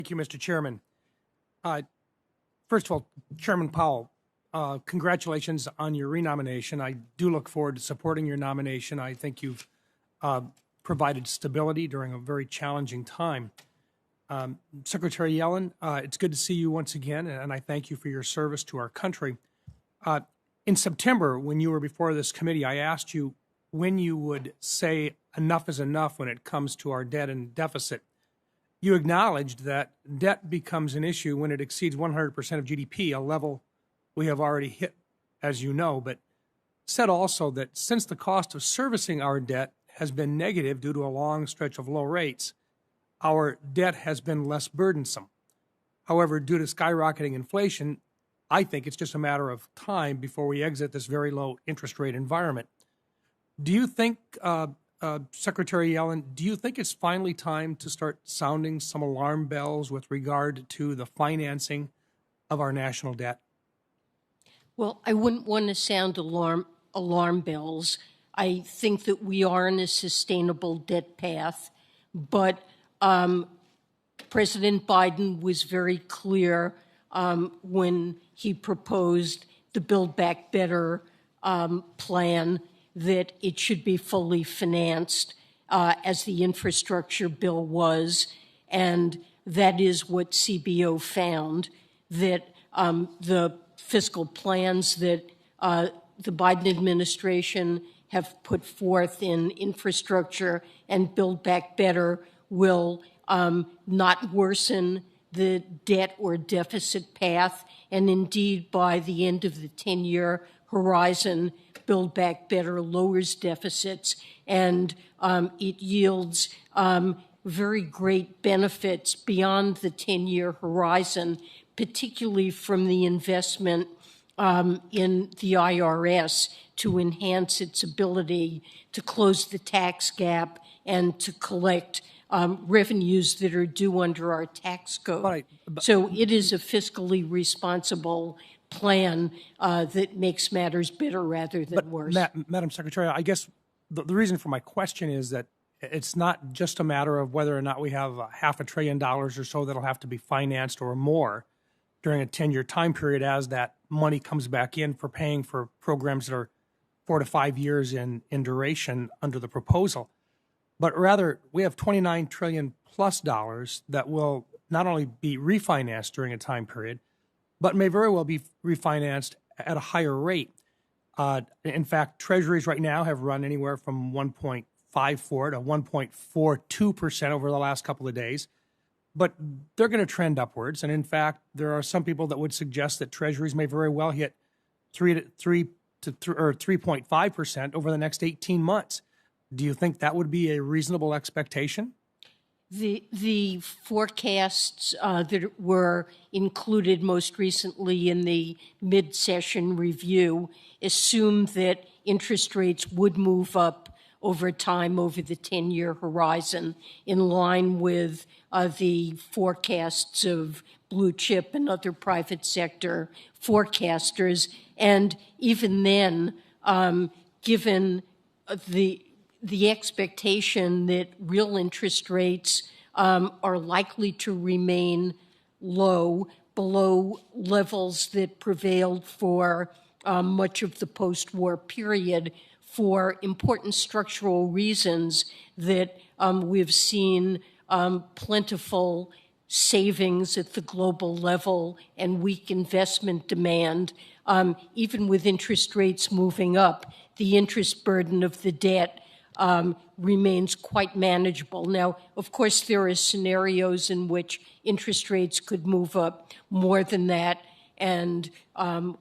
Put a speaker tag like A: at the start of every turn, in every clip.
A: Thank you, Mr. Chairman. First of all, Chairman Powell, congratulations on your renomination. I do look forward to supporting your nomination. I think you've provided stability during a very challenging time. Secretary Yellen, it's good to see you once again, and I thank you for your service to our country. In September, when you were before this committee, I asked you when you would say enough is enough when it comes to our debt and deficit. You acknowledged that debt becomes an issue when it exceeds 100% of GDP, a level we have already hit, as you know, but said also that since the cost of servicing our debt has been negative due to a long stretch of low rates, our debt has been less burdensome. However, due to skyrocketing inflation, I think it's just a matter of time before we exit this very low interest rate environment. Do you think, Secretary Yellen, do you think it's finally time to start sounding some alarm bells with regard to the financing of our national debt?
B: Well, I wouldn't want to sound alarm bells. I think that we are in a sustainable debt path, but President Biden was very clear when he proposed the Build Back Better plan that it should be fully financed as the infrastructure bill was, and that is what CBO found, that the fiscal plans that the Biden administration have put forth in infrastructure and Build Back Better will not worsen the debt or deficit path, and indeed by the end of the 10-year horizon, Build Back Better lowers deficits, and it yields very great benefits beyond the 10-year horizon, particularly from the investment in the IRS to enhance its ability to close the tax gap and to collect revenues that are due under our tax code.
A: Right.
B: So it is a fiscally responsible plan that makes matters better rather than worse.
A: Madam Secretary, I guess the reason for my question is that it's not just a matter of whether or not we have $500 billion or so that'll have to be financed or more during a 10-year time period as that money comes back in for paying for programs that are 4 to 5 years in duration under the proposal. But rather, we have $29 trillion plus that will not only be refinanced during a time period, but may very well be refinanced at a higher rate. In fact, treasuries right now have run anywhere from 1.54 to 1.42% over the last couple of days, but they're going to trend upwards. And in fact, there are some people that would suggest that treasuries may very well hit 3.5% over the next 18 months. Do you think that would be a reasonable expectation?
B: The forecasts that were included most recently in the mid-session review assumed that interest rates would move up over time over the 10-year horizon in line with the forecasts of blue chip and other private sector forecasters. And even then, given the expectation that real interest rates are likely to remain low, below levels that prevailed for much of the post-war period for important structural reasons that we've seen plentiful savings at the global level and weak investment demand. Even with interest rates moving up, the interest burden of the debt remains quite manageable. Now, of course, there are scenarios in which interest rates could move up more than that, and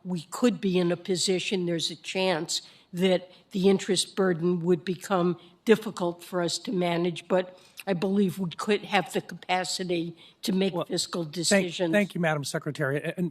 B: we could be in a position, there's a chance, that the interest burden would become difficult for us to manage, but I believe we could have the capacity to make fiscal decisions.
A: Thank you, Madam Secretary. And